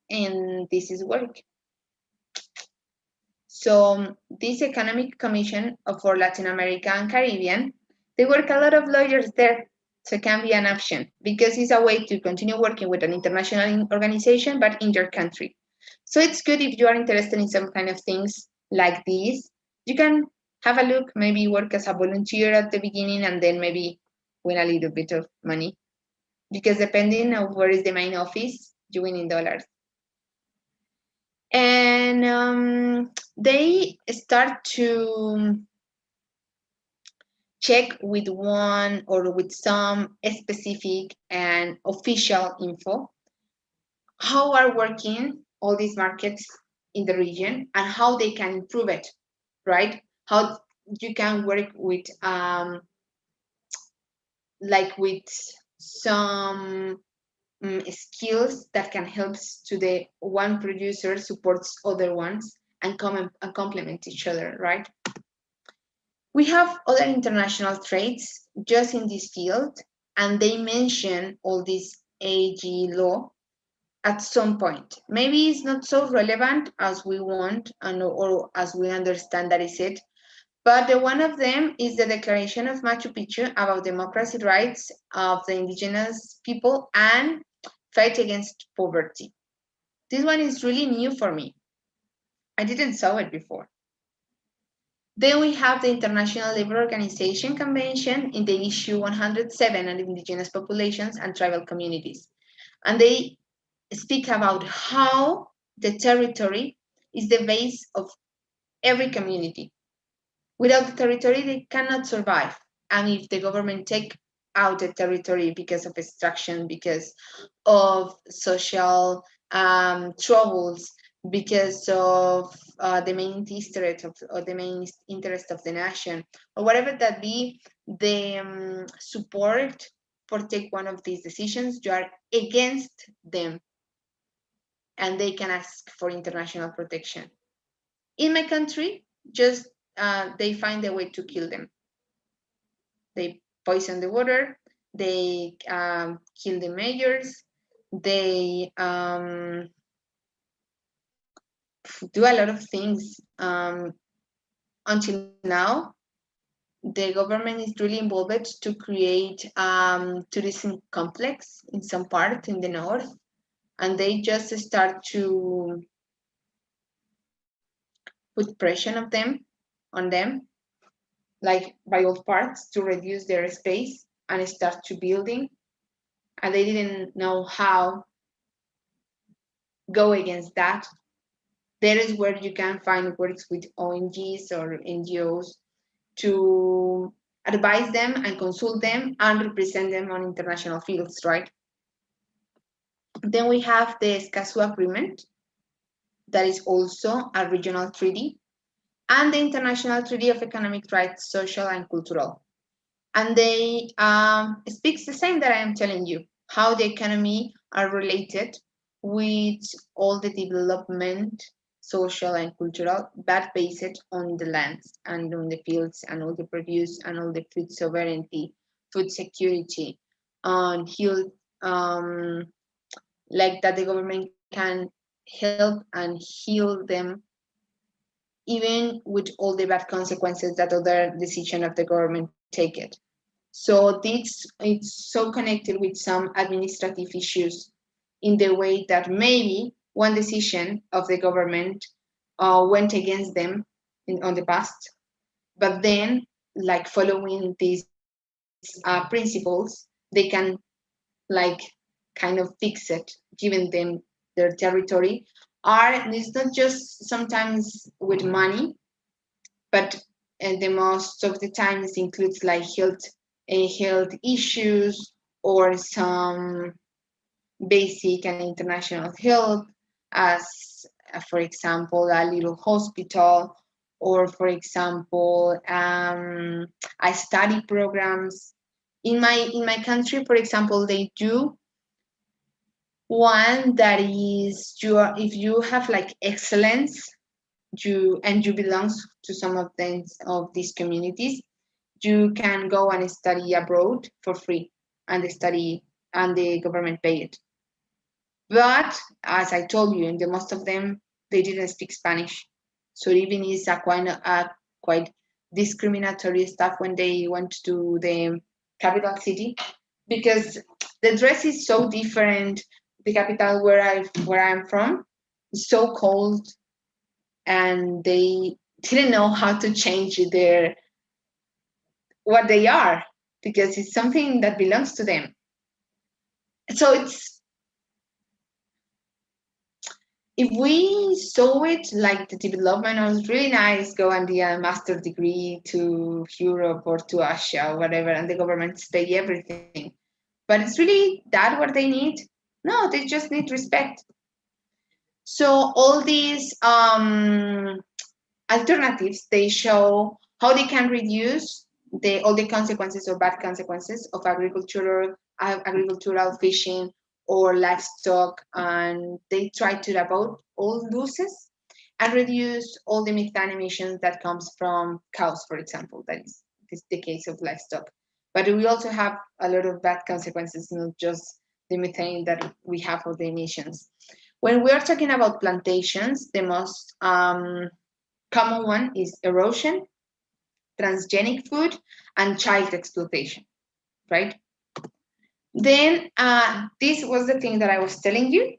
And this is work. So this Economic Commission for Latin America and Caribbean, they work a lot of lawyers there. So it can be an option because it's a way to continue working with an international organization, but in your country. So it's good if you are interested in some kind of things like this. You can have a look, maybe work as a volunteer at the beginning and then maybe win a little bit of money. Because depending on where is the main office, you win in dollars. And they start to check with one or with some specific and official info how are working all these markets in the region and how they can improve it, right? How you can work with like with some skills that can help to the one producer supports other ones and come and complement each other, right? We have other international trades just in this field, and they mention all this AG law at some point. Maybe it's not so relevant as we want or as we understand that is it, but one of them is the Declaration of Machu Picchu about democracy rights of the indigenous people and fight against poverty. This one is really new for me. I didn't saw it before. Then we have the International Labour Organization Convention in the issue 107 on indigenous populations and tribal communities. And they speak about how the territory is the base of every community. Without the territory, they cannot survive. And if the government take out the territory because of extraction, because of social troubles, because of the main interest of the nation, or whatever that be, the support for take one of these decisions, you are against them, and they can ask for international protection. In my country, just they find a way to kill them. They poison the water, they kill the mayors, they do a lot of things. Until now, the government is really involved to create tourism complex in some part in the north, and they just start to put pressure on them, like by all parts, to reduce their space and start to building, and they didn't know how go against that. There is where you can find works with ONGs or NGOs to advise them and consult them and represent them on international fields, right? Then we have the Escazú Agreement, that is also a regional treaty, and the International Treaty of Economic Rights, Social and Cultural. And they speaks the same that I am telling you, how the economy are related with all the development social, and cultural, but based on the lands and on the fields and all the produce and all the food sovereignty, food security, and health, like that the government can help and heal them even with all the bad consequences that other decision of the government take it. So this it's so connected with some administrative issues in the way that maybe one decision of the government went against them on the past, but then like following these principles, they can like kind of fix it, giving them their territory. Or it's not just sometimes with money, but the most of the times includes like health issues or some basic and international help, as for example a little hospital, or for example I study programs. In my country, for example, they do one that is if you have like excellence, you belong to some of these communities, you can go and study abroad for free, and the government pay it. But as I told you, in the most of them, they didn't speak Spanish, so even is a quite discriminatory stuff when they went to the capital city, because the dress is so different. The capital where I'm from is so cold, and they didn't know how to change their what they are, because it's something that belongs to them. So if we saw it like the development was really nice, go and do a master degree to Europe or to Asia or whatever, and the governments pay everything. But it's really that what they need? No, they just need respect. So all these alternatives, they show how they can reduce all the consequences or bad consequences of agricultural fishing or livestock, and they try to avoid all losses and reduce all the methane emissions that comes from cows, for example. That is the case of livestock. But we also have a lot of bad consequences, not just the methane that we have for the emissions. When we are talking about plantations, the most common one is erosion, transgenic food, and child exploitation, right? Then this was the thing that I was telling you,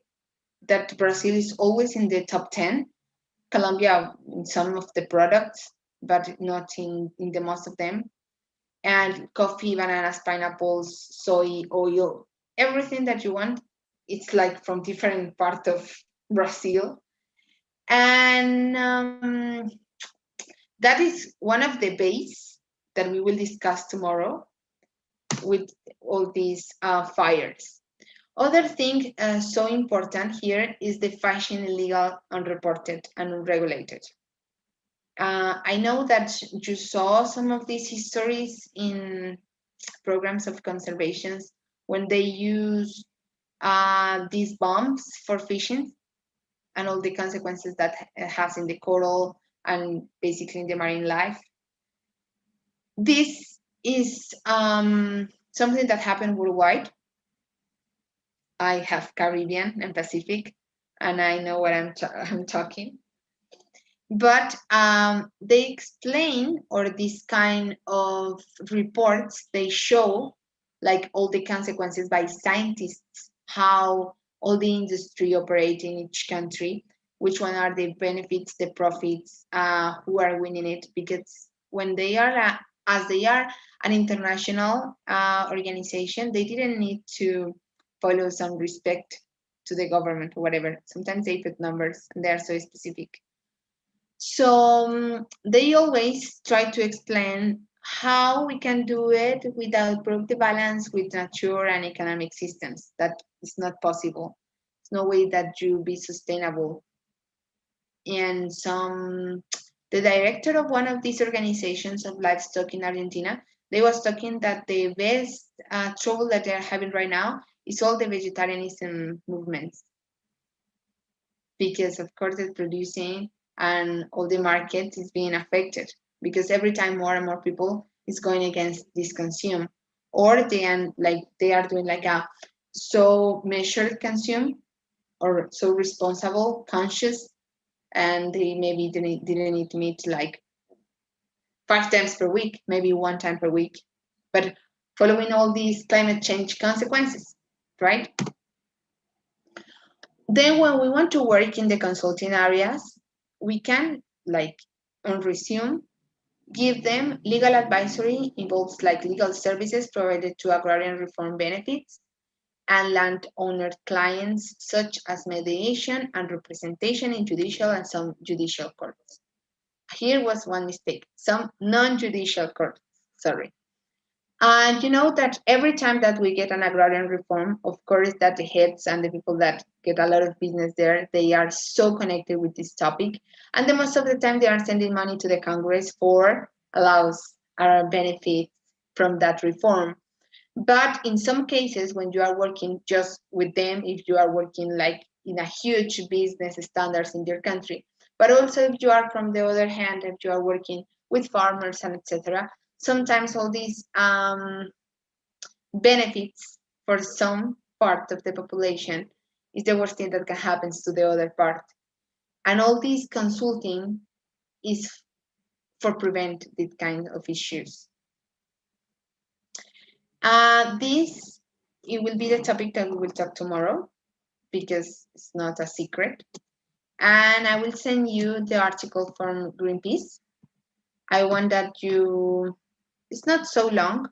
that Brazil is always in the top 10, Colombia in some of the products, but not in the most of them, and coffee, bananas, pineapples, soy, oil, everything that you want, it's like from different part of Brazil. And that is one of the base that we will discuss tomorrow with all these fires. Other thing so important here is the fishing illegal, unreported, and unregulated. I know that you saw some of these histories in programs of conservations when they use these bombs for fishing and all the consequences that has in the coral and basically in the marine life. This is something that happened worldwide. I have Caribbean and Pacific, and I know what I'm talking. But they explain, or this kind of reports, they show like all the consequences by scientists, how all the industry operate in each country, which one are the benefits, the profits, who are winning it, because when they are, as they are an international organization, they didn't need to follow some respect to the government or whatever. Sometimes they put numbers and they are so specific. So they always try to explain how we can do it without break the balance with nature and economic systems. That is not possible. There's no way that you be sustainable. And the director of one of these organizations of livestock in Argentina, they was talking that the best trouble that they're having right now is all the vegetarianism movements. because of course it's producing and all the market is being affected because every time more and more people is going against this consume, or they are doing like a so measured consume or so responsible, conscious, and they maybe didn't need to meet like 5 times per week, maybe 1 time per week, but following all these climate change consequences, right? Then when we want to work in the consulting areas, we can like on resume, give them legal advisory involves like legal services provided to agrarian reform benefits and landowner clients such as mediation and representation in judicial and some judicial courts. Here was one mistake, some non-judicial courts, sorry. And you know that every time that we get an agrarian reform, of course, that the heads and the people that get a lot of business there, they are so connected with this topic. And the most of the time they are sending money to the Congress for allows or benefits from that reform. But in some cases, when you are working just with them, if you are working like in a huge business standards in your country, but also if you are from the other hand, if you are working with farmers and etc., sometimes all these benefits for some part of the population is the worst thing that can happen to the other part. And all this consulting is for prevent this kind of issues. This, it will be the topic that we will talk tomorrow because it's not a secret. And I will send you the article from Greenpeace. I want that you, it's not so long,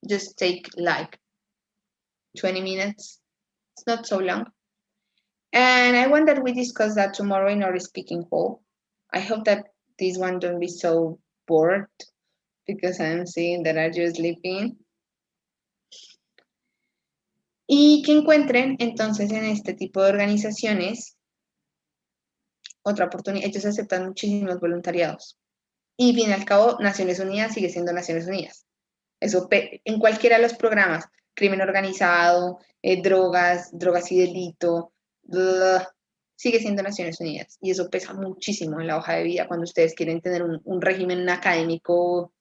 just take like 20 minutes. It's not so long. And I want that we discuss that tomorrow in our speaking call. I hope that this one don't be so bored because I'm seeing that are you sleeping. Y que encuentren entonces en este tipo de organizaciones otra oportunidad. Ellos aceptan muchísimos voluntariados. Y fin al cabo, Naciones Unidas sigue siendo Naciones Unidas. Eso en cualquiera de los programas, crimen organizado, drogas y delito, sigue siendo Naciones Unidas. Y eso pesa muchísimo en la hoja de vida cuando ustedes quieren tener un régimen académico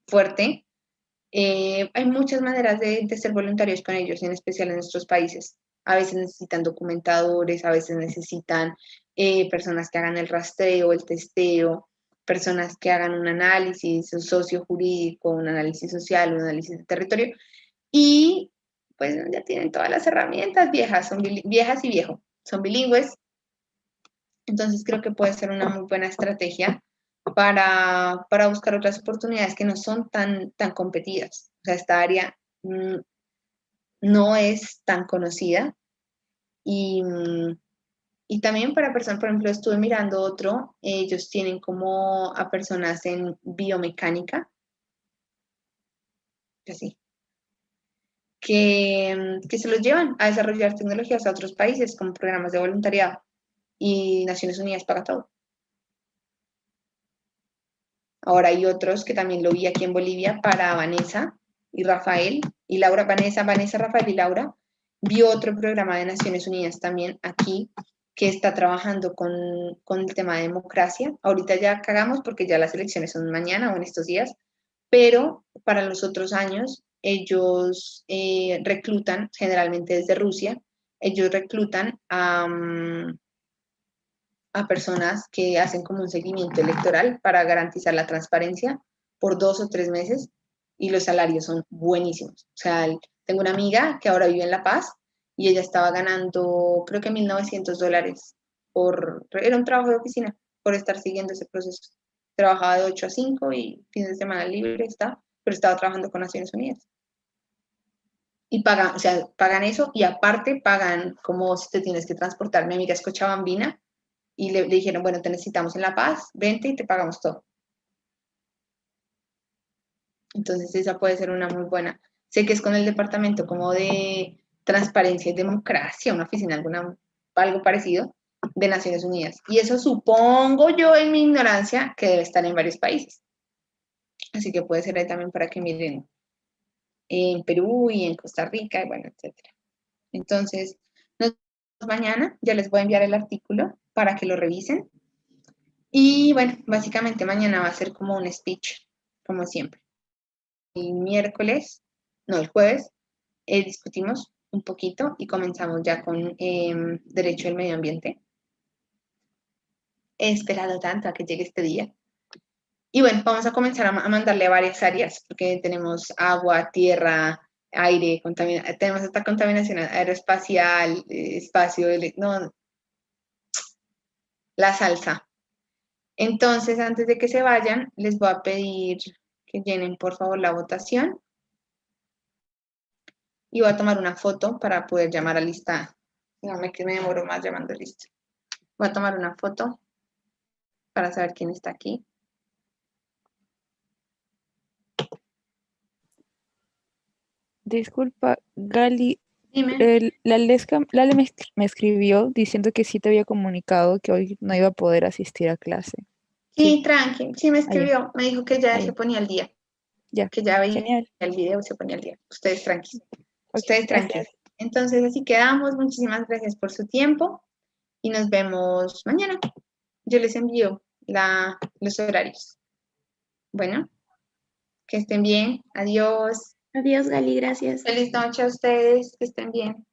fuerte. Hay muchas maneras de ser voluntarios con ellos, en especial en nuestros países. A veces necesitan documentadores, a veces necesitan personas que hagan el rastreo, el testeo, personas que hagan un análisis sociojurídico, un análisis social, un análisis de territorio. Y pues ya tienen todas las herramientas viejas, son viejas y viejos, son bilingües. Entonces creo que puede ser una muy buena estrategia para buscar otras oportunidades que no son tan competidas. O sea, esta área no es tan conocida y también para personas, por ejemplo, estuve mirando otro, ellos tienen como a personas en biomecánica, así, que se los llevan a desarrollar tecnologías a otros países con programas de voluntariado y Naciones Unidas paga todo. Ahora hay otros que también lo vi aquí en Bolivia para Vanessa y Rafael y Laura. Vanessa, Rafael y Laura. Vi otro programa de Naciones Unidas también aquí que está trabajando con el tema de democracia. Ahorita ya cagamos porque ya las elecciones son mañana o en estos días, pero para los otros años ellos reclutan, generalmente desde Rusia, ellos reclutan a personas que hacen como un seguimiento electoral para garantizar la transparencia por 2 o 3 meses y los salarios son buenísimos. O sea, tengo una amiga que ahora vive en La Paz y ella estaba ganando creo que $1,900 era un trabajo de oficina por estar siguiendo ese proceso. Trabajaba de 8 a 5 y fines de semana libre está, pero estaba trabajando con Naciones Unidas. Y pagan, o sea, pagan eso y aparte pagan como si te tienes que transportar. Mi amiga es cochabambina y le dijeron, bueno, te necesitamos en La Paz, vente y te pagamos todo. Entonces esa puede ser una muy buena. Sé que es con el departamento como de transparencia y democracia, una oficina, algo parecido, de Naciones Unidas. Y eso supongo yo en mi ignorancia que debe estar en varios países. Así que puede ser ahí también para que miren en Perú y en Costa Rica, y bueno, etcétera. Entonces, nos mañana, ya les voy a enviar el artículo para que lo revisen. Y bueno, básicamente mañana va a ser como un speech, como siempre. El jueves, discutimos un poquito y comenzamos ya con Derecho al Medio Ambiente. He esperado tanto a que llegue este día. Y bueno, vamos a comenzar a mandarle a varias áreas, porque tenemos agua, tierra, aire, tenemos esta contaminación aeroespacial, espacio, no, la salsa. Entonces, antes de que se vayan, les voy a pedir que llenen por favor la votación. Y voy a tomar una foto para poder llamar a lista. Dígame que me demoro más llamando a lista. Voy a tomar una foto para saber quién está aquí. Disculpa, Gali, Dime. Lale me escribió diciendo que sí te había comunicado que hoy no iba a poder asistir a clase. Sí, tranqui, sí me Ah, ya. escribió. Me dijo que ya Ah, se ya. ponía al día. Ya. Que ya veía Genial. el video y se ponía al día. Ustedes tranquilos. Ok, Ustedes gracias. tranquilos. Entonces, así quedamos. Muchísimas gracias por su tiempo y nos vemos mañana. Yo les envío los horarios. Bueno, que estén bien. Adiós. Adiós, Gali, gracias. Feliz noche a ustedes. Que estén bien.